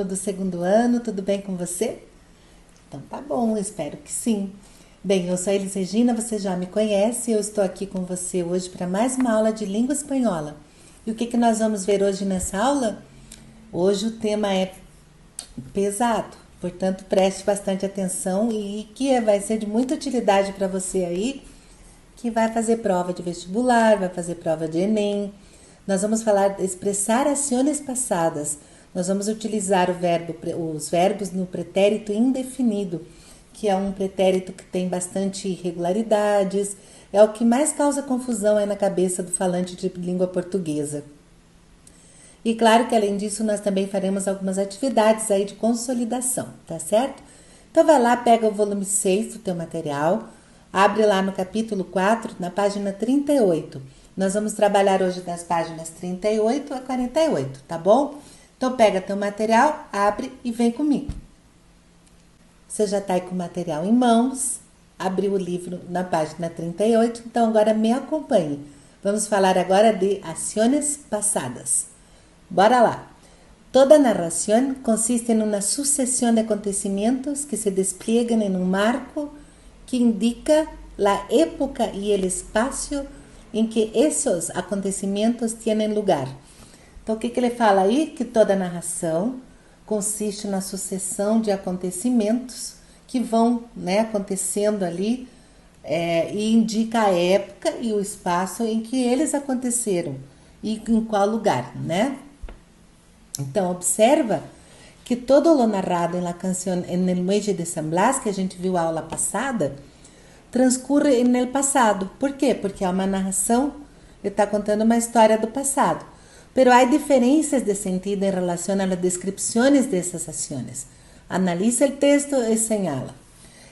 aluno do segundo ano, tudo bem com você? Então tá bom, espero que sim. Bem, eu sou a Elis Regina, você já me conhece, eu estou aqui com você hoje para mais uma aula de língua espanhola. E o que nós vamos ver hoje nessa aula? Hoje o tema é pesado, portanto preste bastante atenção e que vai ser de muita utilidade para você aí, que vai fazer prova de vestibular, vai fazer prova de Enem. Nós vamos falar, expressar ações passadas. Nós vamos utilizar os verbos no pretérito indefinido, que é um pretérito que tem bastante irregularidades, é o que mais causa confusão aí na cabeça do falante de língua portuguesa. E claro que além disso nós também faremos algumas atividades aí de consolidação, tá certo? Então vai lá, pega o volume 6 do teu material, abre lá no capítulo 4, na página 38. Nós vamos trabalhar hoje das páginas 38 a 48, tá bom? Então pega teu material, abre e vem comigo. Você já está aí com o material em mãos, abriu o livro na página 38, então agora me acompanhe. Vamos falar agora de ações passadas. Bora lá! Toda narración consiste en una sucesión de acontecimientos que se despliegan en un marco que indica la época y el espacio em que esses acontecimentos têm lugar. Então, o que ele fala aí? Que toda narração consiste na sucessão de acontecimentos que vão acontecendo ali e indica a época e o espaço em que eles aconteceram e em qual lugar, né? Então, observa que todo lo narrado en la canción En el Muelle de San Blas, que a gente viu a aula passada, transcurre no passado. Por quê? Porque é uma narração, ele está contando uma história do passado. Pero há diferenças de sentido em relação a las descripciones de essas ações. Analiza o texto e señala.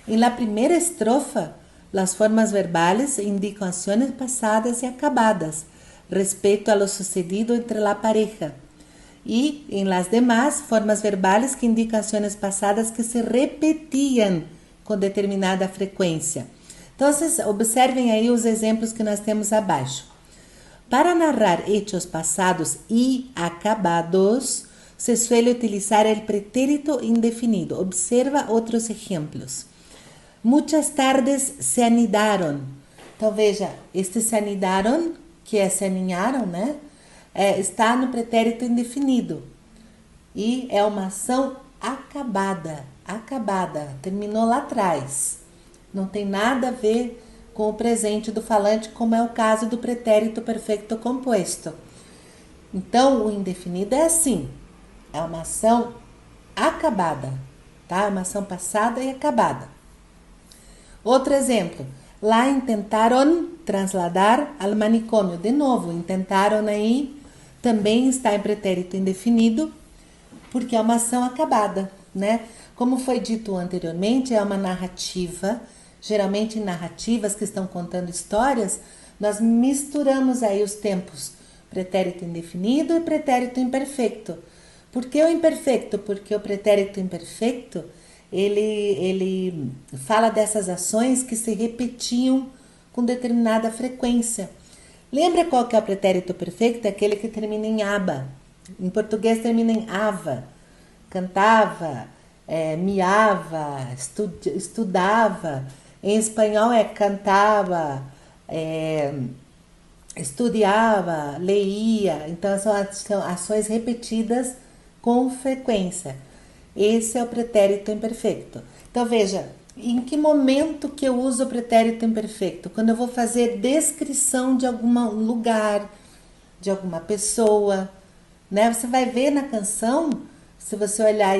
En la primera estrofa, las formas verbales indican ações passadas e acabadas respecto a lo sucedido entre la pareja. E em las demás, formas verbales que indicam ações passadas que se repetían com determinada frequência. Então, observem aí os exemplos que nós temos abaixo. Para narrar hechos passados y acabados, se suele utilizar el pretérito indefinido. Observa outros exemplos. Muitas tardes se anidaron. Então, veja, este se anidaron, que é se aninharam, né? Está no pretérito indefinido. E é uma ação acabada. Acabada. Terminou lá atrás. Não tem nada a ver com o presente do falante, como é o caso do pretérito perfeito composto. Então, o indefinido é assim. É uma ação acabada, tá? Uma ação passada e acabada. Outro exemplo. Lá intentaron trasladar al manicômio. De novo, intentaron aí também está em pretérito indefinido, porque é uma ação acabada, né? Como foi dito anteriormente, é uma narrativa. Geralmente em narrativas que estão contando histórias, nós misturamos aí os tempos pretérito indefinido e pretérito imperfeito. Por que o imperfeito? Porque o pretérito imperfeito, ele fala dessas ações que se repetiam com determinada frequência. Lembra qual que é o pretérito perfeito? É aquele que termina em aba. Em português termina em ava. Cantava, miava, estudava. Em espanhol é cantava, estudiava, leía. Então são ações repetidas com frequência. Esse é o pretérito imperfeito. Então veja, em que momento que eu uso o pretérito imperfeito? Quando eu vou fazer descrição de algum lugar, de alguma pessoa, né? Você vai ver na canção, se você olhar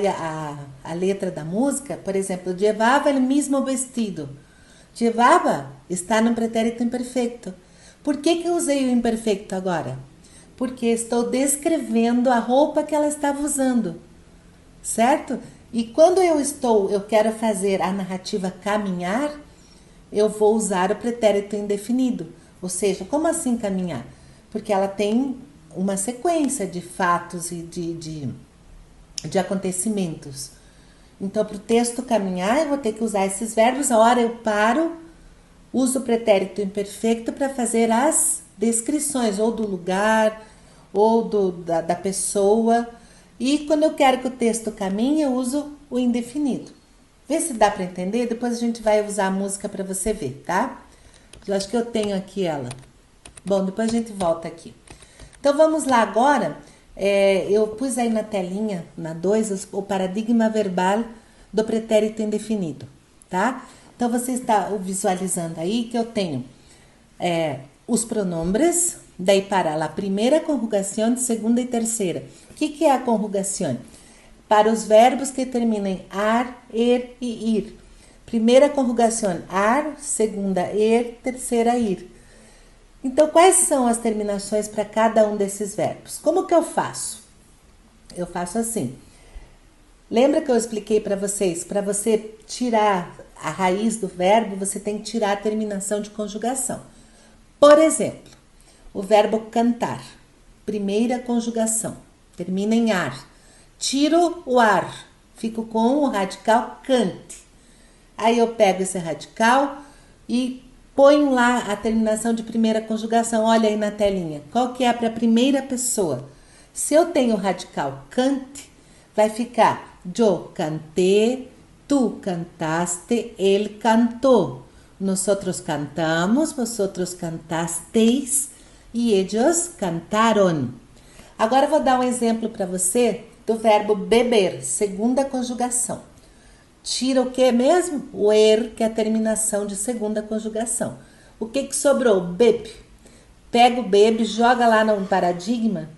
a letra da música, por exemplo, llevava el mismo vestido. Llevava está no pretérito imperfeito. Por que eu usei o imperfeito agora? Porque estou descrevendo a roupa que ela estava usando, certo? E quando eu quero fazer a narrativa caminhar, eu vou usar o pretérito indefinido. Ou seja, como assim caminhar? Porque ela tem uma sequência de fatos e de acontecimentos. Então, para o texto caminhar, eu vou ter que usar esses verbos. A hora eu paro, uso o pretérito imperfeito para fazer as descrições, ou do lugar, ou da pessoa. E quando eu quero que o texto caminhe, eu uso o indefinido. Vê se dá para entender, depois a gente vai usar a música para você ver, tá? Eu acho que eu tenho aqui ela. Bom, depois a gente volta aqui. Então vamos lá agora. Eu pus aí na telinha, na 2, o paradigma verbal do pretérito indefinido, tá? Então você está visualizando aí que eu tenho os pronombres, daí para a primeira conjugação, segunda e terceira. O que é a conjugação? Para os verbos que terminam em ar, er e ir. Primeira conjugação, ar, segunda, er, terceira, ir. Então, quais são as terminações para cada um desses verbos? Como que eu faço? Eu faço assim. Lembra que eu expliquei para vocês? Para você tirar a raiz do verbo, você tem que tirar a terminação de conjugação. Por exemplo, o verbo cantar. Primeira conjugação. Termina em ar. Tiro o ar. Fico com o radical cante. Aí eu pego esse radical e ponho lá a terminação de primeira conjugação. Olha aí na telinha. Qual que é para a primeira pessoa? Se eu tenho o radical cante, vai ficar yo canté, tu cantaste, él cantó. Nosotros cantamos, vosotros cantasteis e ellos cantaron. Agora eu vou dar um exemplo para você do verbo beber, segunda conjugação. Tira o que mesmo? O er, que é a terminação de segunda conjugação. O que sobrou? Bebe. Pega o bebe, joga lá no paradigma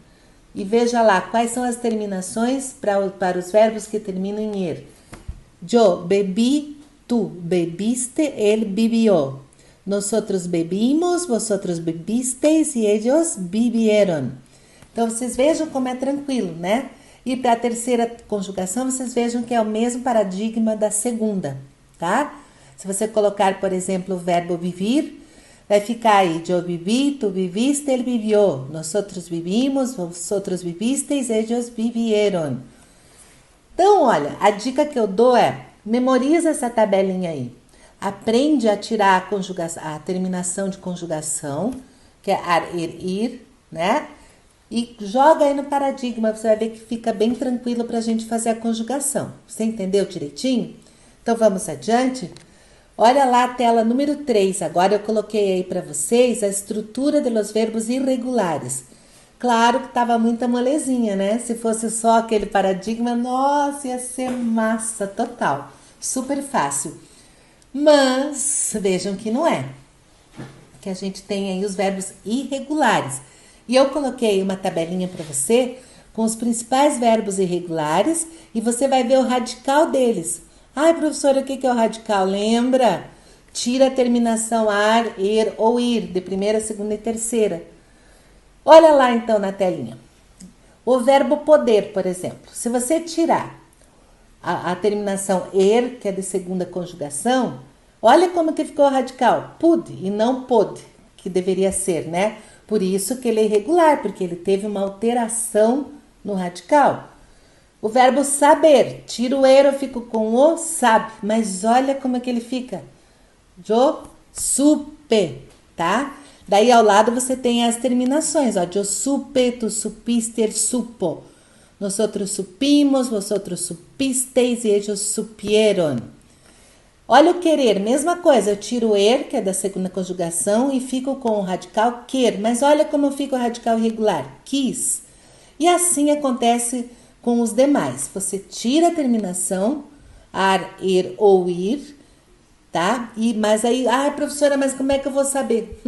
e veja lá quais são as terminações para os verbos que terminam em er. Yo bebi, tu bebiste, él bebió. Nosotros bebimos, vosotros bebisteis e ellos bebieron. Então vocês vejam como é tranquilo, né? E para a terceira conjugação, vocês vejam que é o mesmo paradigma da segunda, tá? Se você colocar, por exemplo, o verbo vivir, vai ficar aí, yo viví, tu viviste, él vivió. Nosotros vivimos, vosotros vivisteis, ellos vivieron. Então, olha, a dica que eu dou é, memoriza essa tabelinha aí. Aprende a tirar a terminação de conjugação, que é ar, ir, ir, né? E joga aí no paradigma, você vai ver que fica bem tranquilo para a gente fazer a conjugação. Você entendeu direitinho? Então vamos adiante? Olha lá a tela número 3. Agora eu coloquei aí para vocês a estrutura dos verbos irregulares. Claro que estava muita molezinha, né? Se fosse só aquele paradigma, nossa, ia ser massa total. Super fácil. Mas vejam que não é. Que a gente tem aí os verbos irregulares. E eu coloquei uma tabelinha para você com os principais verbos irregulares e você vai ver o radical deles. Ai, professora, o que é o radical? Lembra? Tira a terminação ar, er ou ir, de primeira, segunda e terceira. Olha lá então na telinha. O verbo poder, por exemplo. Se você tirar a terminação er, que é de segunda conjugação, olha como que ficou o radical. Pude e não pôde, que deveria ser, né? Por isso que ele é irregular, porque ele teve uma alteração no radical. O verbo saber, tiro o er, eu fico com o sabe, mas olha como é que ele fica. Yo supe, tá? Daí ao lado você tem as terminações, ó. Yo supe, tu supiste, él supo. Nosotros supimos, vosotros supisteis e ellos supieron. Olha o querer, mesma coisa, eu tiro o er, que é da segunda conjugação, e fico com o radical quer, mas olha como fica o radical irregular, quis. E assim acontece com os demais, você tira a terminação, ar, er ou ir, tá? Mas aí, professora, mas como é que eu vou saber?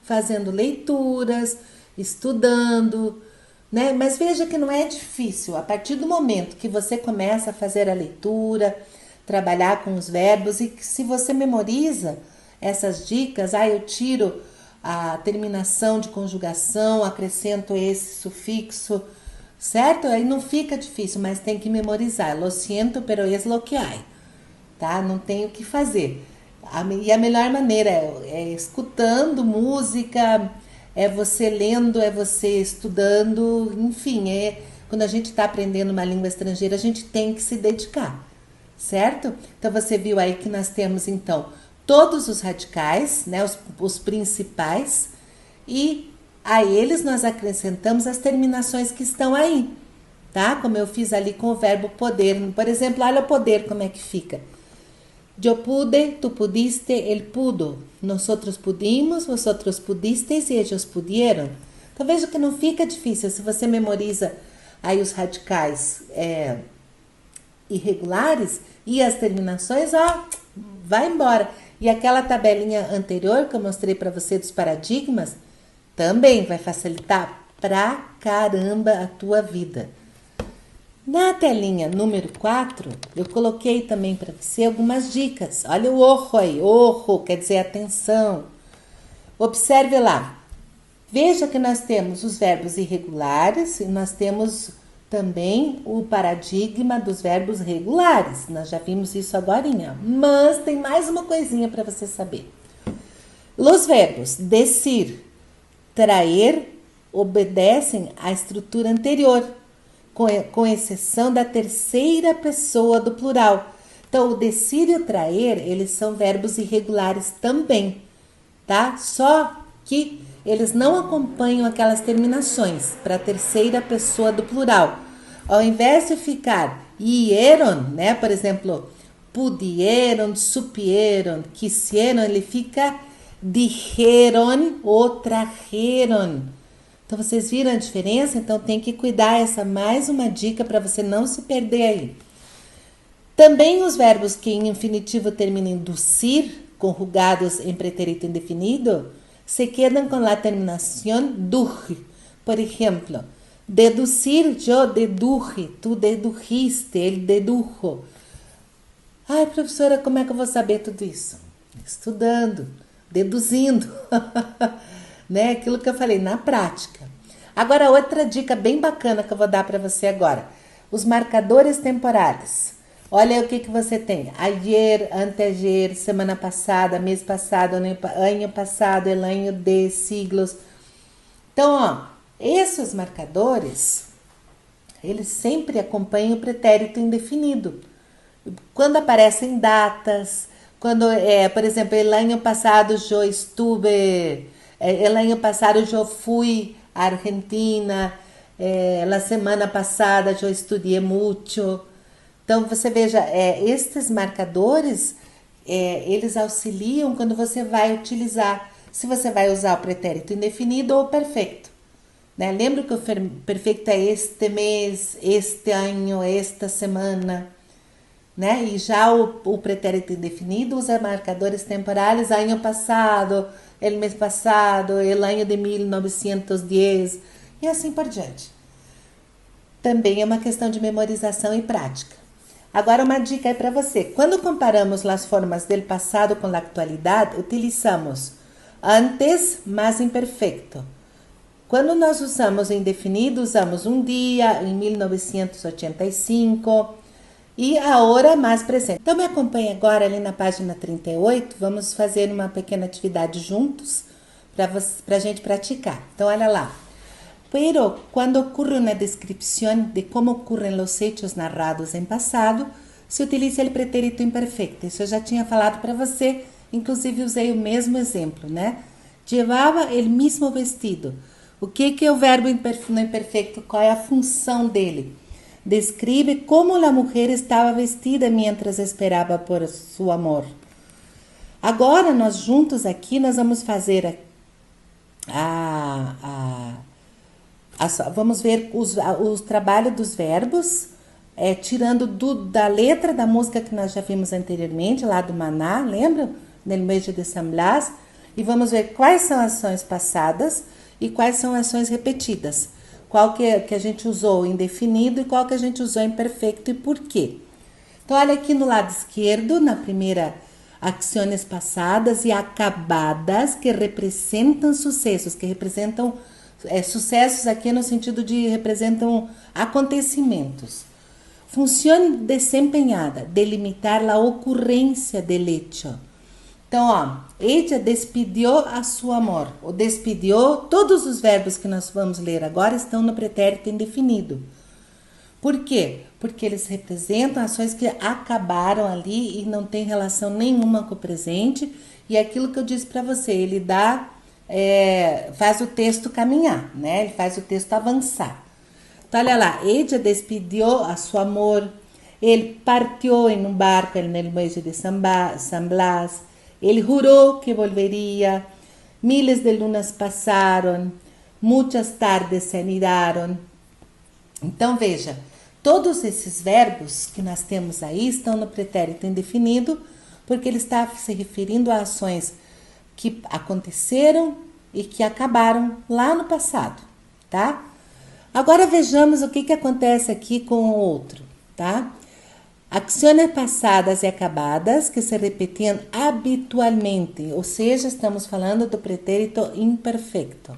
Fazendo leituras, estudando, né? Mas veja que não é difícil, a partir do momento que você começa a fazer a leitura, trabalhar com os verbos e que se você memoriza essas dicas, eu tiro a terminação de conjugação, acrescento esse sufixo, certo? Aí não fica difícil, mas tem que memorizar. Lo siento, pero es lo que hay, tá? Não tem o que fazer. E a melhor maneira é escutando música, é você lendo, é você estudando, enfim, quando a gente está aprendendo uma língua estrangeira, a gente tem que se dedicar. Certo? Então você viu aí que nós temos então todos os radicais, né, os principais, e a eles nós acrescentamos as terminações que estão aí, tá? Como eu fiz ali com o verbo poder. Por exemplo, olha o poder como é que fica. Eu pude, tu pudiste, ele pudo. Nosotros pudimos, vosotros pudisteis e eles pudieron. Então veja que não fica difícil. Se você memoriza aí os radicais irregulares e as terminações, ó, vai embora. E aquela tabelinha anterior que eu mostrei para você dos paradigmas, também vai facilitar pra caramba a tua vida. Na telinha número 4, eu coloquei também para você algumas dicas. Olha o ojo aí, ojo quer dizer atenção. Observe lá. Veja que nós temos os verbos irregulares e nós temos também o paradigma dos verbos regulares. Nós já vimos isso agorinha. Mas tem mais uma coisinha para você saber. Os verbos decir, traer, obedecem à estrutura anterior, com exceção da terceira pessoa do plural. Então, o decir e o traer, eles são verbos irregulares também, tá? Só que eles não acompanham aquelas terminações para a terceira pessoa do plural. Ao invés de ficar ieron, né? Por exemplo, pudieron, supieron, quisieron, ele fica dijeron ou trajeron. Então, vocês viram a diferença? Então, tem que cuidar. Essa mais uma dica para você não se perder aí. Também os verbos que em infinitivo terminam em docir, conjugados em pretérito indefinido, se quedam com a terminação dur. Por exemplo, deducir, eu deduje, tu dedujiste, ele dedujo. Ai, professora, como é que eu vou saber tudo isso? Estudando, deduzindo. Né? Aquilo que eu falei, na prática. Agora, outra dica bem bacana que eu vou dar para você agora. Os marcadores temporais. Olha o que você tem. Ayer, anteayer, semana passada, mês passado, ano passado, el año de siglos. Então, ó, esses marcadores, eles sempre acompanham o pretérito indefinido. Quando aparecem datas, quando, por exemplo, el año passado eu estuve... El año pasado eu fui à Argentina, la semana passada eu estudei muito. Então, você veja, estes marcadores, eles auxiliam quando você vai utilizar, se você vai usar o pretérito indefinido ou perfeito. Né? Lembra que o perfeito é este mês, este ano, esta semana. Né? E já o pretérito indefinido usa marcadores temporais, ano passado, el mês passado, el año de 1910 e assim por diante. Também é uma questão de memorização e prática. Agora uma dica aí para você. Quando comparamos as formas del passado com a atualidade, utilizamos antes mais imperfeito. Quando nós usamos indefinido, usamos um dia, em 1985, e a hora mais presente. Então me acompanhe agora ali na página 38, vamos fazer uma pequena atividade juntos para a gente praticar. Então olha lá. Pero quando ocorre uma descrição de como ocorrem os hechos narrados em passado, se utiliza o pretérito imperfeito. Isso eu já tinha falado para você, inclusive usei o mesmo exemplo, né? Llevava o mesmo vestido. O que é o verbo no imperfeito? Qual é a função dele? Describe como a mulher estava vestida mientras esperava por seu amor. Agora, nós juntos aqui, nós vamos fazer vamos ver os trabalhos dos verbos, tirando da letra da música que nós já vimos anteriormente, lá do Maná, lembra? No mês de San Blas. E vamos ver quais são ações passadas e quais são ações repetidas. Qual que a gente usou indefinido e qual que a gente usou imperfeito e por quê. Então, olha aqui no lado esquerdo, na primeira, ações passadas e acabadas que representam sucessos, que representam sucessos aqui no sentido de representam acontecimentos. Função desempenhada, delimitar a ocorrência del hecho. Então, ó, ella despediu a seu amor. O despediu, todos os verbos que nós vamos ler agora estão no pretérito indefinido. Por quê? Porque eles representam ações que acabaram ali e não tem relação nenhuma com o presente. E é aquilo que eu disse para você, ele faz o texto caminhar, né? Ele faz o texto avançar. Então, olha lá, ella despidió a su amor, él partió en un barco en el muelle de San Blas, él juró que volvería, miles de lunas passaram, muitas tardes se anidaram. Então, veja, todos esses verbos que nós temos aí estão no pretérito indefinido, porque ele está se referindo a ações que aconteceram e que acabaram lá no passado, tá? Agora vejamos o que acontece aqui com o outro, tá? Acciones passadas e acabadas que se repetiam habitualmente, ou seja, estamos falando do pretérito imperfeito.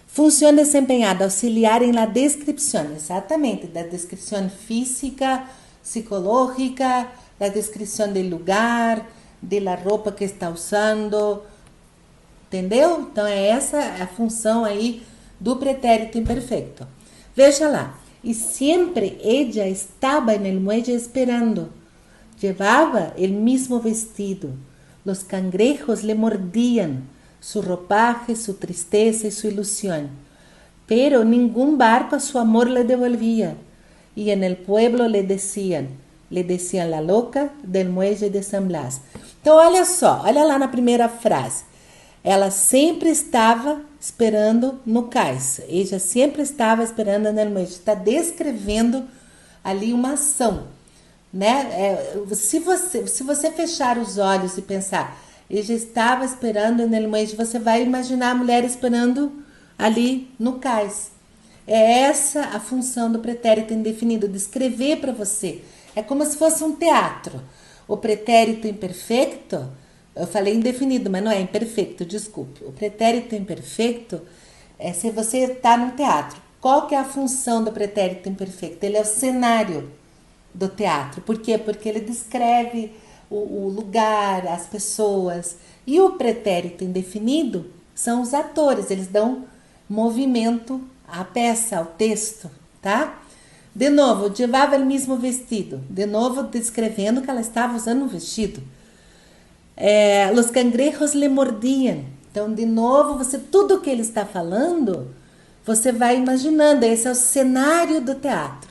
Função desempenhada, auxiliar em la descripción, exatamente, da descrição física, psicológica, da descrição do lugar, de la roupa que está usando, entendeu? Então, essa a função aí do pretérito imperfeito. Veja lá. Y siempre ella estaba en el muelle esperando. Llevaba el mismo vestido. Los cangrejos le mordían su ropaje, su tristeza y su ilusión. Pero ningún barco a su amor le devolvía. Y en el pueblo le decían la loca del muelle de San Blas. Então, olha só, olha lá na primeira frase. Ela sempre estava esperando no cais. Ella sempre estava esperando no muelle. Está descrevendo ali uma ação, né? Se você fechar os olhos e pensar, ella estava esperando no muelle, você vai imaginar a mulher esperando ali no cais. É essa a função do pretérito indefinido, descrever para você. É como se fosse um teatro. O pretérito imperfeito, eu falei indefinido, mas não é imperfeito, desculpe. O pretérito imperfeito é se você está num teatro. Qual que é a função do pretérito imperfeito? Ele é o cenário do teatro. Por quê? Porque ele descreve o lugar, as pessoas. E o pretérito indefinido são os atores, eles dão movimento à peça, ao texto, tá? De novo, llevava o mesmo vestido. De novo, descrevendo que ela estava usando um vestido. Los cangrejos le mordiam. Então, de novo, tudo que ele está falando, você vai imaginando. Esse é o cenário do teatro,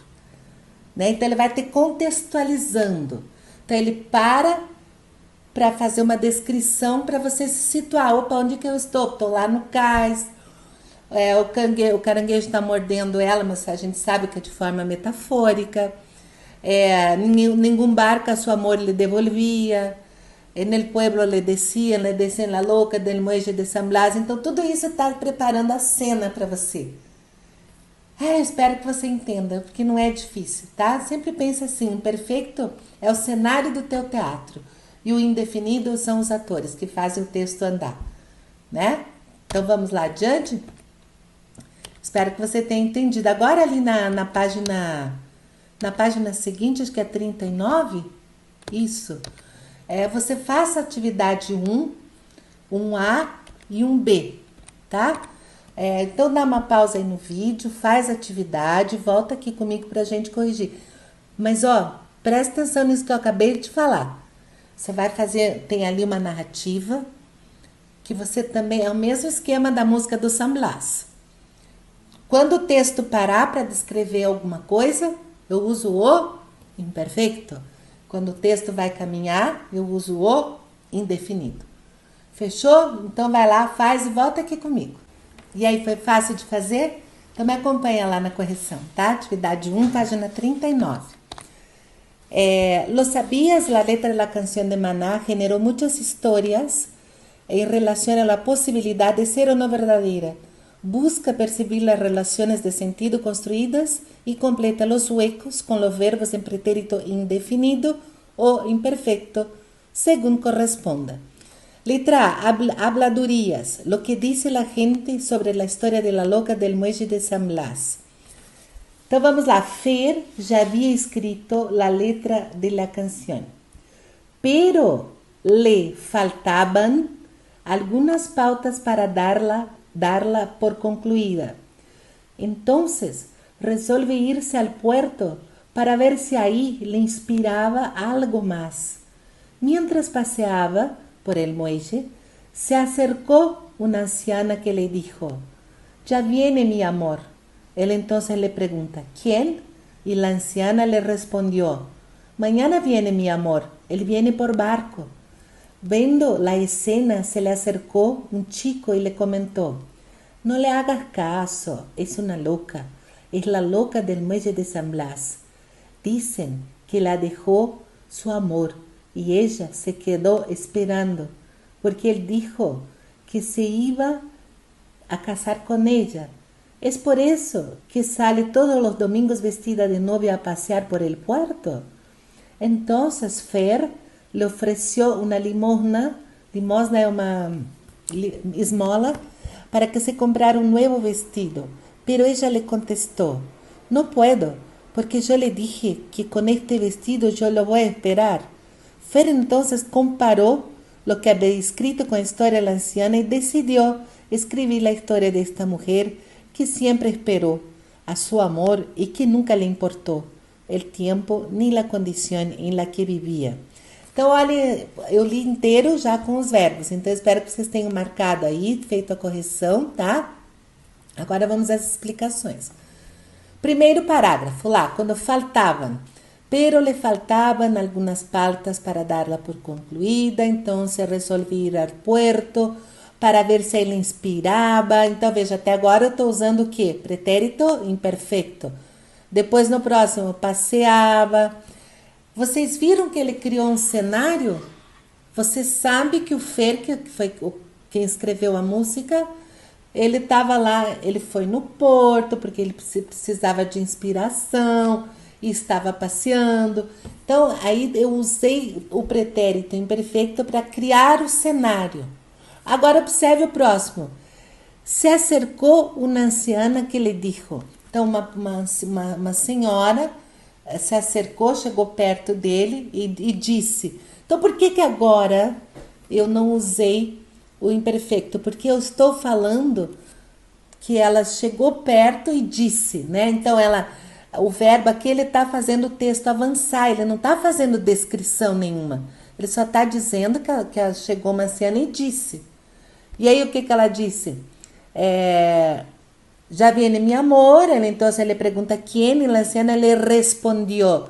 né? Então, ele vai te contextualizando. Então, ele para fazer uma descrição para você se situar. Opa, onde que eu estou? Estou lá no cais. O caranguejo está mordendo ela, mas a gente sabe que é de forma metafórica. Nenhum barco a seu amor lhe devolvia. En el pueblo le decían la loca del muelle de San Blas. Então, tudo isso está preparando a cena para você. Eu espero que você entenda, porque não é difícil, tá? Sempre pensa assim, o perfeito é o cenário do teu teatro. E o indefinido são os atores que fazem o texto andar, né? Então, vamos lá adiante? Espero que você tenha entendido. Agora, ali na página seguinte, acho que é 39, isso. Você faça a atividade 1, 1A e 1B, tá? Então, dá uma pausa aí no vídeo, faz a atividade, volta aqui comigo pra gente corrigir. Mas, presta atenção nisso que eu acabei de te falar. Você vai fazer, tem ali uma narrativa, que você também, é o mesmo esquema da música do San Blas. Quando o texto parar para descrever alguma coisa, eu uso o imperfeito. Quando o texto vai caminhar, eu uso o indefinido. Fechou? Então vai lá, faz e volta aqui comigo. E aí, foi fácil de fazer? Então me acompanha lá na correção, tá? Atividade 1, página 39. Lo sabías, la letra de la canción de Maná generó muchas historias en relación a la posibilidad de ser o no verdadera. Busca percibir las relaciones de sentido construidas y completa los huecos con los verbos en pretérito indefinido o imperfecto, según corresponda. Letra A, habladurías, lo que dice la gente sobre la historia de la loca del muelle de San Blas. Então vamos lá, Fer já havia escrito la letra de la canción, pero le faltaban algunas pautas para darla por concluida. Entonces resolve irse al puerto para ver si ahí le inspiraba algo más. Mientras paseaba por el muelle, se acercó una anciana que le dijo: «Ya viene mi amor, Él entonces le pregunta, ¿quién? Y la anciana le respondió, mañana viene mi amor, él viene por barco. Viendo la escena, se le acercó un chico y le comentó, no le hagas caso, es una loca, es la loca del muelle de San Blas. Dicen que la dejó su amor y ella se quedó esperando, porque él dijo que se iba a casar con ella. Es por eso que sale todos los domingos vestida de novia a pasear por el puerto. Entonces Fer le ofreció una limosna es una esmola, para que se comprara un nuevo vestido. Pero ella le contestó, no puedo, porque yo le dije que con este vestido yo lo voy a esperar. Fer entonces comparó lo que había escrito con la historia de la anciana y decidió escribir la historia de esta mujer que siempre esperó a su amor y que nunca le importou o tempo nem a condição em la que vivia. Então, olha, eu li inteiro já com os verbos, então espero que vocês tenham marcado aí, feito a correção, tá? Agora vamos às explicações. Primeiro parágrafo, lá, quando faltavam, pero le faltaban algunas partes para darla por concluída, então se resolvi ir ao puerto para ver se ele inspirava. Então, veja, até agora eu estou usando o quê? Pretérito imperfeito. Depois, no próximo, passeava. Vocês viram que ele criou um cenário? Você sabe que o Fer, que foi quem escreveu a música, ele estava lá, ele foi no porto, porque ele precisava de inspiração e estava passeando. Então, aí eu usei o pretérito imperfeito para criar o cenário. Agora observe o próximo. Se acercou uma anciana que lhe dijo. Então, uma senhora se acercou, chegou perto dele e disse. Então, por que agora eu não usei o imperfeito? Porque eu estou falando que ela chegou perto e disse, né? Então, o verbo aqui, ele está fazendo o texto avançar, ele não está fazendo descrição nenhuma. Ele só está dizendo que ela chegou uma anciana e disse. E aí, o que ela disse? Já viene mi amor. Entonces le pregunta quién y la anciana le respondió,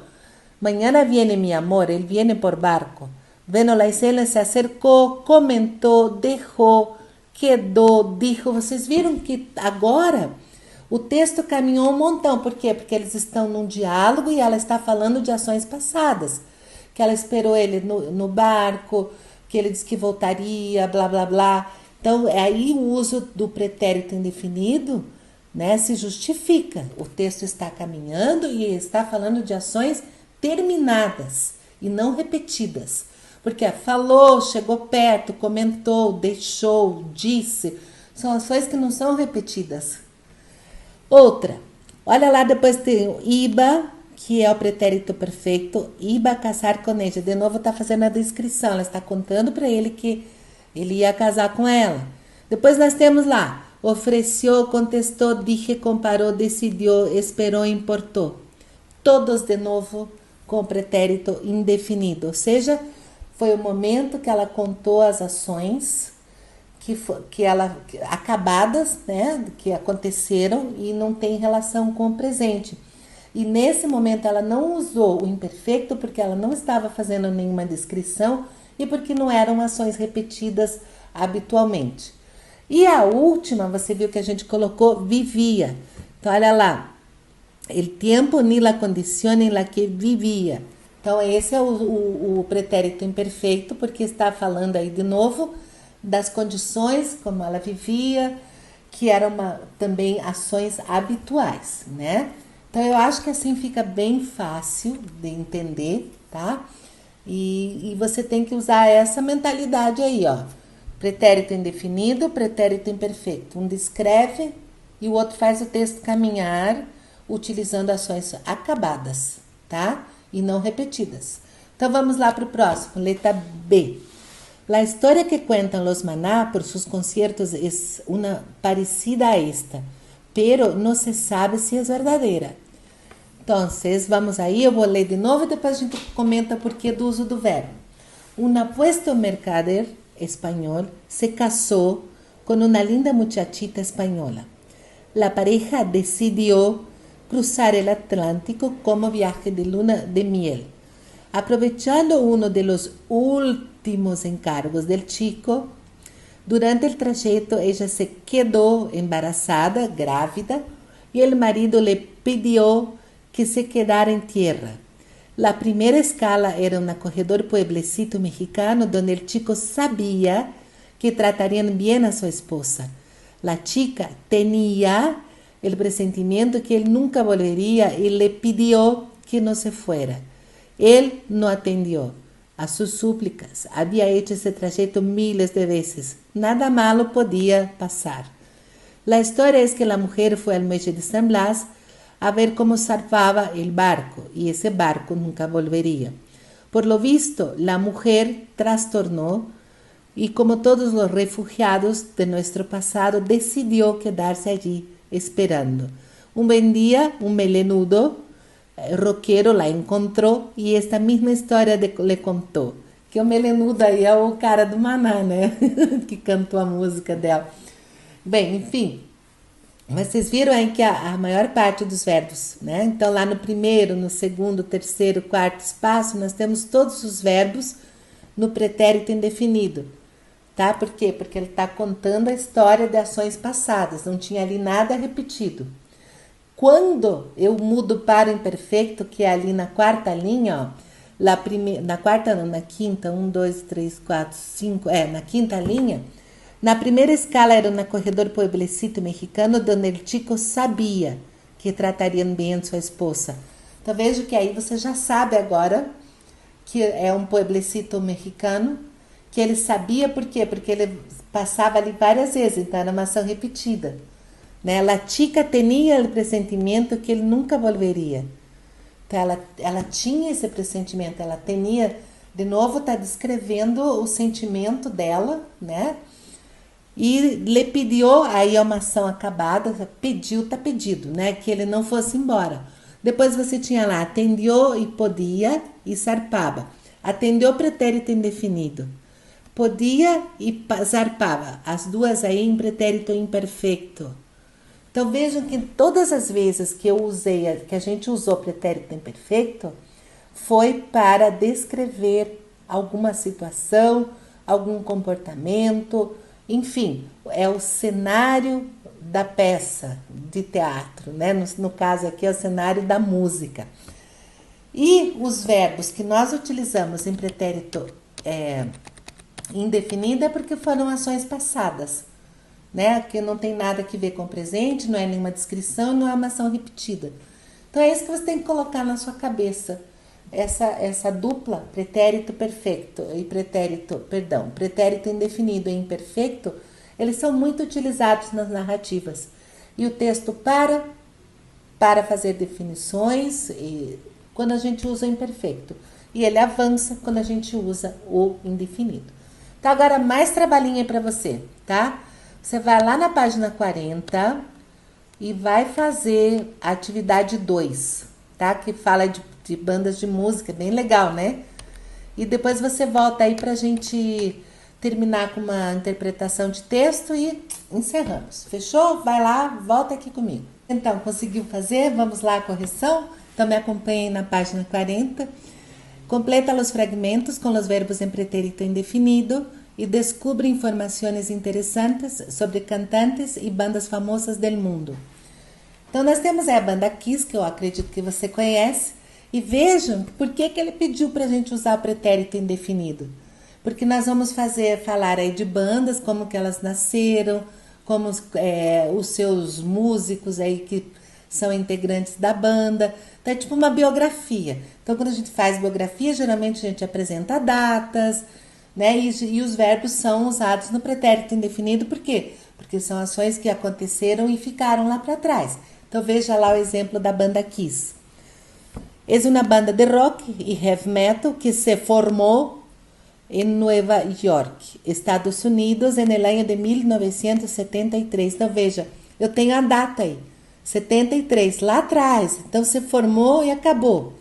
mañana viene mi amor, él viene por barco. Bueno, la escena se acercou, comentou, deixou, quedou, dijo. Vocês viram que agora o texto caminhou um montão. Por quê? Porque eles estão num diálogo e ela está falando de ações passadas. Que ela esperou ele no barco, que ele disse que voltaria, blá, blá, blá. Então, aí o uso do pretérito indefinido, né, se justifica. O texto está caminhando e está falando de ações terminadas e não repetidas. Porque falou, chegou perto, comentou, deixou, disse. São ações que não são repetidas. Outra. Olha lá, depois tem o iba, que é o pretérito perfeito. Iba casar com ella. De novo está fazendo a descrição. Ela está contando para ele que ele ia casar com ela. Depois nós temos lá, ofereceu, contestou, dije, comparou, decidiu, esperou, importou. Todos de novo com pretérito indefinido. Ou seja, foi o momento que ela contou as ações que ela acabadas, né, que aconteceram e não tem relação com o presente. E nesse momento ela não usou o imperfeito porque ela não estava fazendo nenhuma descrição e porque não eram ações repetidas habitualmente. E a última, você viu que a gente colocou vivia. Então, olha lá. El tiempo ni la condición en la que vivia. Então, esse é o pretérito imperfeito, porque está falando aí de novo das condições como ela vivia, que eram também ações habituais, né? Então, eu acho que assim fica bem fácil de entender, tá? E você tem que usar essa mentalidade aí, ó. Pretérito indefinido, pretérito imperfeito. Um descreve e o outro faz o texto caminhar utilizando ações acabadas, tá? E não repetidas. Então, vamos lá para o próximo, letra B. La historia que cuentan los Maná por sus conciertos es una parecida a esta, pero no se sabe si es verdadera. Entonces, vamos aí, eu vou ler de novo e depois a gente comenta por que do uso do verbo. Un apuesto mercader español se casó con una linda muchachita española. la pareja decidió cruzar el Atlántico como viaje de luna de miel. Aprovechando uno de los últimos encargos del chico, durante el trayecto ella se quedó embarazada, grávida, y el marido le pidió que se quedara en tierra. La primera escala era un acogedor pueblecito mexicano donde el chico sabía que tratarían bien a su esposa. La chica tenía el presentimiento que él nunca volvería y le pidió que no se fuera. Él no atendió a sus súplicas. Había hecho ese trayecto miles de veces. Nada malo podía pasar. La historia es que la mujer fue al muelle de San Blas a ver cómo zarpaba el barco, y ese barco nunca volvería. Por lo visto, la mujer trastornó y, como todos los refugiados de nuestro pasado, decidió quedarse allí esperando. Un buen día, un melenudo rockero la encontrou e esta mesma história lhe contou. Que o melenudo aí é o cara do Maná, né? Que cantou a música dela. Bem, enfim, vocês viram aí que a maior parte dos verbos, né? Então, lá no primeiro, no segundo, terceiro, quarto espaço, nós temos todos os verbos no pretérito indefinido, tá? Por quê? Porque ele está contando a história de ações passadas, não tinha ali nada repetido. Quando eu mudo para o imperfeito, que é ali na quarta linha, ó, na quarta não, na quinta, 1, 2, 3, 4, 5, na quinta linha, na primeira escala era um corredor pueblecito mexicano, onde el chico sabia que tratariam bem sua esposa. Então vejo que aí você já sabe agora que é um pueblecito mexicano, que ele sabia por quê? Porque ele passava ali várias vezes, então era uma ação repetida. Né? La chica tinha o pressentimento que ele nunca volveria. Então ela tinha esse pressentimento, ela tinha, de novo está descrevendo o sentimento dela, né? E lhe pediu, aí é uma ação acabada, pediu, tá pedido, né? Que ele não fosse embora. Depois você tinha lá, atendeu e podia e zarpava. Atendeu pretérito indefinido. Podia e zarpava. As duas aí em pretérito imperfeito. Então vejam que todas as vezes que que a gente usou pretérito imperfeito, foi para descrever alguma situação, algum comportamento, enfim, é o cenário da peça de teatro, né? No caso aqui é o cenário da música. E os verbos que nós utilizamos em pretérito indefinido é porque foram ações passadas, né? Que não tem nada a ver com o presente, não é nenhuma descrição, não é uma ação repetida. Então é isso que você tem que colocar na sua cabeça. Essa dupla, pretérito perfeito e pretérito indefinido e imperfeito, eles são muito utilizados nas narrativas. E o texto para fazer definições quando a gente usa o imperfeito. E ele avança quando a gente usa o indefinido. Então agora mais trabalhinho para você, tá? Você vai lá na página 40 e vai fazer a atividade 2, tá? Que fala de bandas de música, bem legal, né? E depois você volta aí pra gente terminar com uma interpretação de texto e encerramos. Fechou? Vai lá, volta aqui comigo. Então, conseguiu fazer? Vamos lá a correção? Então me acompanhem na página 40. Completa os fragmentos com os verbos em pretérito indefinido e descubre informações interessantes sobre cantantes e bandas famosas do mundo. Então nós temos aí a banda Kiss, que eu acredito que você conhece. E vejam por que ele pediu para a gente usar o pretérito indefinido. Porque nós vamos falar aí de bandas, como que elas nasceram, como os seus músicos aí que são integrantes da banda. Então é tipo uma biografia. Então quando a gente faz biografia, geralmente a gente apresenta datas, né? E os verbos são usados no pretérito indefinido. Por quê? Porque são ações que aconteceram e ficaram lá para trás. Então veja lá o exemplo da banda Kiss. É uma banda de rock e heavy metal que se formou em Nova York, Estados Unidos, no ano de 1973. Então, veja, eu tenho a data aí, 73, lá atrás. Então, se formou e acabou.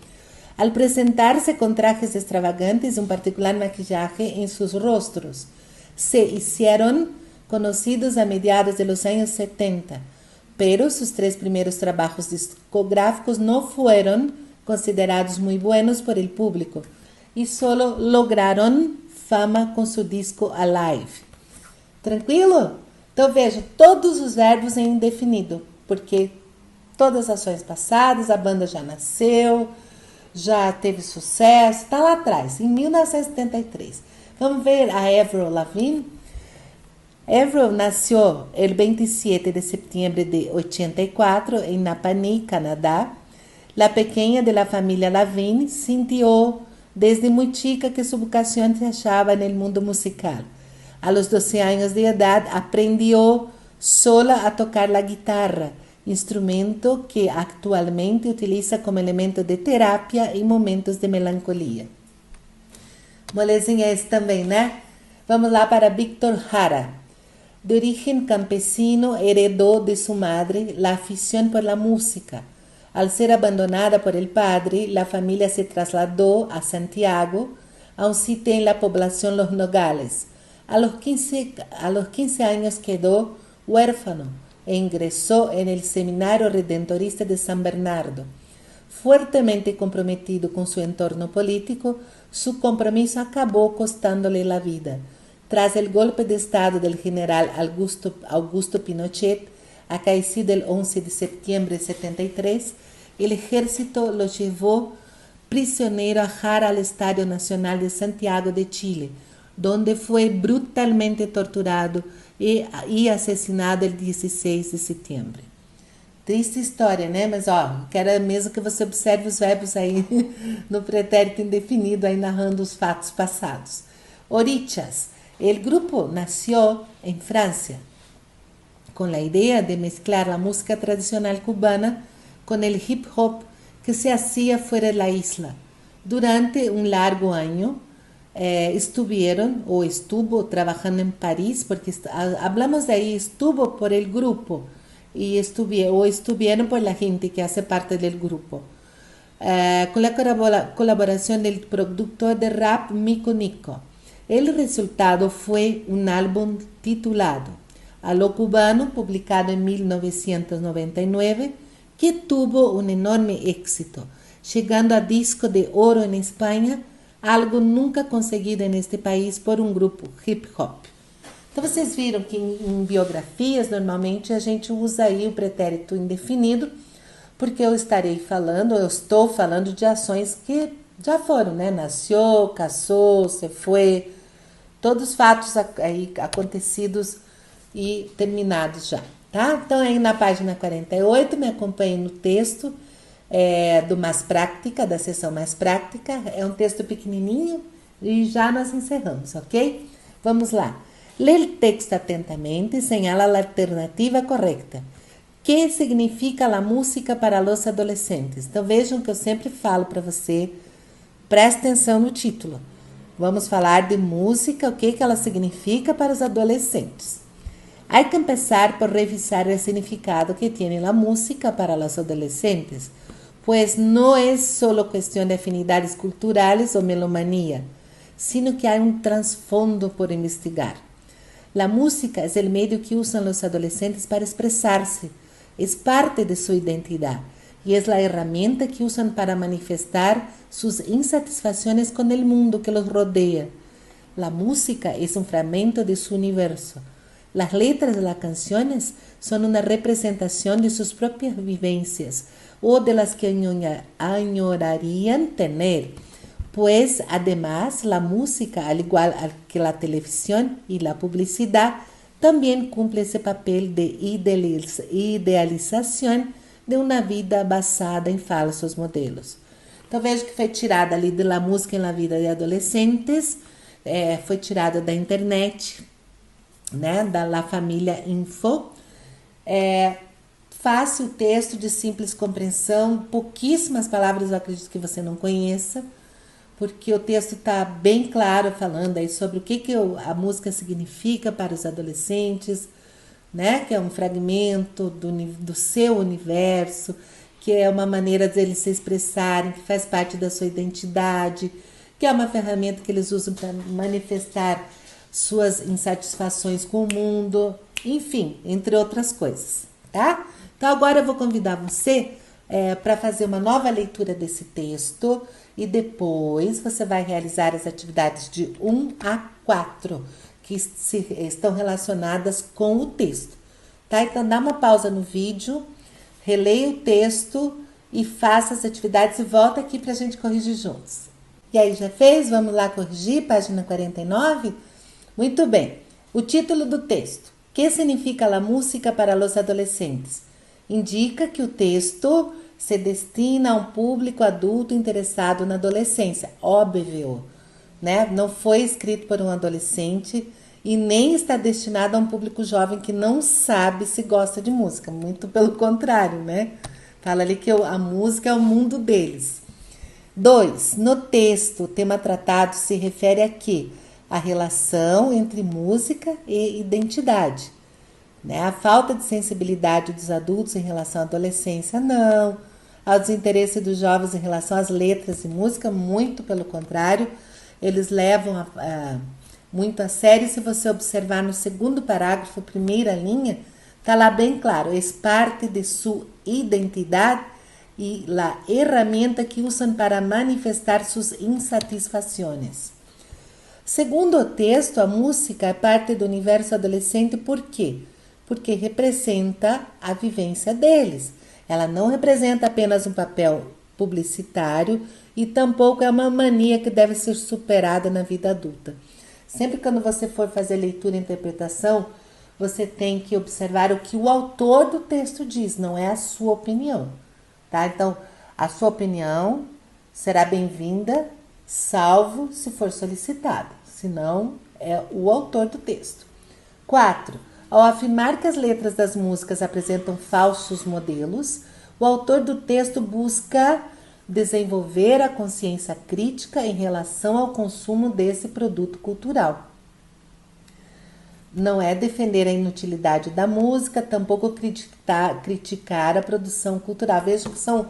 Al presentar-se com trajes extravagantes e particular maquillaje em seus rostros, se hicieron conhecidos a mediados de los años 70. pero sus 3 primeros trabajos discográficos no fueron considerados muy buenos por el público y solo lograron fama com seu disco Alive. Tranquilo? Então veja, todos os verbos em indefinido, porque todas as ações passadas, a banda já nasceu, já teve sucesso, está lá atrás, em 1973. Vamos ver a Avril Lavigne. Avril nació el 27 de septiembre de 84 en Napanee, Canadá. La pequeña de la familia Lavigne sintió desde muy chica que su vocación se hallaba en el mundo musical. A los 12 años de edad aprendió sola a tocar la guitarra, instrumento que actualmente utiliza como elemento de terapia em momentos de melancolia. Molezinha esse também, né? Vamos lá para Víctor Jara. De origen campesino, heredó de su madre la afición por la música. Al ser abandonada por el padre, la familia se trasladó a Santiago, a un sitio en la población Los Nogales. A los 15 años quedó huérfano e ingresó en el Seminario Redentorista de San Bernardo. Fuertemente comprometido con su entorno político, su compromiso acabó costándole la vida. Tras el golpe de estado del general Augusto Pinochet, acaecido el 11 de septiembre de 73, el ejército lo llevó prisionero a Jara al Estadio Nacional de Santiago de Chile, donde fue brutalmente torturado e assassinado el 16 de setembro. Triste história, né? Mas ó, quero mesmo que você observe os verbos aí no pretérito indefinido, aí narrando os fatos passados. Orichas. El grupo nació en Francia con la idea de mezclar la música tradicional cubana con el hip hop que se hacía fuera de la isla. Durante un largo año estuvo trabajando en París, porque hablamos de ahí, estuvo por el grupo y estuvieron por la gente que hace parte del grupo. Con la colaboración del productor de rap Mico Nico. El resultado fue un álbum titulado A lo Cubano, publicado en 1999, que tuvo un enorme éxito, llegando a disco de oro en España, algo nunca conseguido en este país por um grupo hip hop. Então vocês viram que em biografias normalmente a gente usa aí o pretérito indefinido, porque eu estou falando de ações que já foram, né? Nasceu, casou, se foi, todos os fatos aí acontecidos e terminados já, tá? Então aí na página 48, me acompanhem no texto do Mais Práctica, da seção Mais Práctica. É um texto pequenininho e já nós encerramos, ok? Vamos lá. Lê o texto atentamente e señala a alternativa correta. Que significa a música para os adolescentes? Então vejam que eu sempre falo para você, preste atenção no título. Vamos falar de música, o que ela significa para os adolescentes. Hay que empezar por revisar el significado que tiene la música para los adolescentes, pues no es solo cuestión de afinidades culturales o melomanía, sino que hay un trasfondo por investigar. La música es el medio que usan los adolescentes para expresarse, es parte de su identidad y es la herramienta que usan para manifestar sus insatisfacciones con el mundo que los rodea. La música es un fragmento de su universo. Las letras de las canciones son una representación de sus propias vivencias o de las que añorarían tener, pues además la música, al igual que la televisión y la publicidad, también cumple ese papel de idealización de uma vida basada em falsos modelos. Então vejo que foi tirada ali da música na vida de adolescentes, foi tirada da internet, né, da La Família Info. Fácil texto, de simples compreensão, pouquíssimas palavras eu acredito que você não conheça, porque o texto está bem claro falando aí sobre o que a música significa para os adolescentes, né? Que é um fragmento do seu universo, que é uma maneira deles se expressarem, que faz parte da sua identidade, que é uma ferramenta que eles usam para manifestar suas insatisfações com o mundo, enfim, entre outras coisas, tá? Então agora eu vou convidar você para fazer uma nova leitura desse texto e depois você vai realizar as atividades de 1 a 4 que estão relacionadas com o texto, tá? Então dá uma pausa no vídeo, releia o texto e faça as atividades e volta aqui para a gente corrigir juntos. E aí, já fez? Vamos lá corrigir, página 49? Muito bem. O título do texto. Que significa a música para os adolescentes? Indica que o texto se destina a um público adulto interessado na adolescência. Óbvio, né? Não foi escrito por um adolescente e nem está destinado a um público jovem que não sabe se gosta de música. Muito pelo contrário, né? Fala ali que a música é o mundo deles. 2. No texto, o tema tratado se refere a quê? A relação entre música e identidade. Né? A falta de sensibilidade dos adultos em relação à adolescência, não. Ao desinteresse dos jovens em relação às letras e música, muito pelo contrário. Eles levam muito a sério. Se você observar no segundo parágrafo, primeira linha, está lá bem claro. Es parte de sua identidade e a ferramenta que usam para manifestar suas insatisfações. Segundo o texto, a música é parte do universo adolescente. Por quê? Porque representa a vivência deles. Ela não representa apenas um papel publicitário e tampouco é uma mania que deve ser superada na vida adulta. Sempre quando você for fazer leitura e interpretação, você tem que observar o que o autor do texto diz, não é a sua opinião. Tá? Então, a sua opinião será bem-vinda, salvo se for solicitada. Senão, é o autor do texto. 4. Ao afirmar que as letras das músicas apresentam falsos modelos, o autor do texto busca desenvolver a consciência crítica em relação ao consumo desse produto cultural. Não é defender a inutilidade da música, tampouco criticar a produção cultural. Veja que são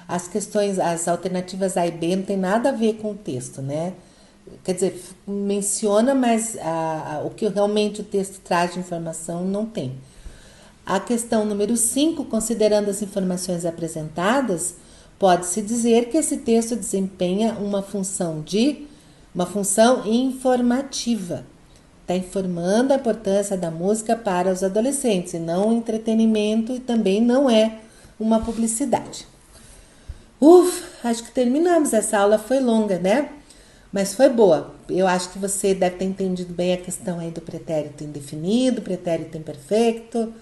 as questões, as alternativas A e B não tem nada a ver com o texto, né? Quer dizer, menciona, mas o que realmente o texto traz de informação não tem. A questão número 5, considerando as informações apresentadas, pode-se dizer que esse texto desempenha uma função informativa. Está informando a importância da música para os adolescentes, e não um entretenimento, e também não é uma publicidade. Acho que terminamos. Essa aula foi longa, né? Mas foi boa. Eu acho que você deve ter entendido bem a questão aí do pretérito indefinido, pretérito imperfeito.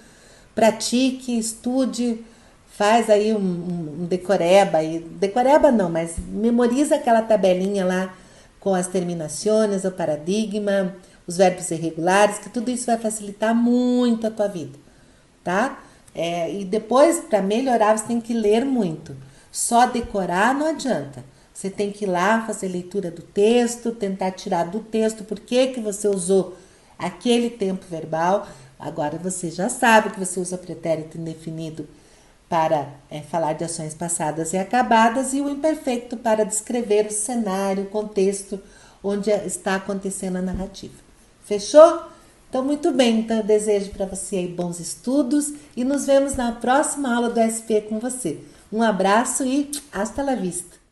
Pratique, estude, faz aí um decoreba. Decoreba não, mas memoriza aquela tabelinha lá com as terminações, o paradigma, os verbos irregulares, que tudo isso vai facilitar muito a tua vida, tá? E depois, para melhorar, você tem que ler muito. Só decorar não adianta. Você tem que ir lá fazer leitura do texto, tentar tirar do texto por que você usou aquele tempo verbal. Agora você já sabe que você usa pretérito indefinido para falar de ações passadas e acabadas e o imperfeito para descrever o cenário, o contexto onde está acontecendo a narrativa. Fechou? Então, muito bem. Então, eu desejo para você aí bons estudos e nos vemos na próxima aula do SP com você. Um abraço e hasta la vista!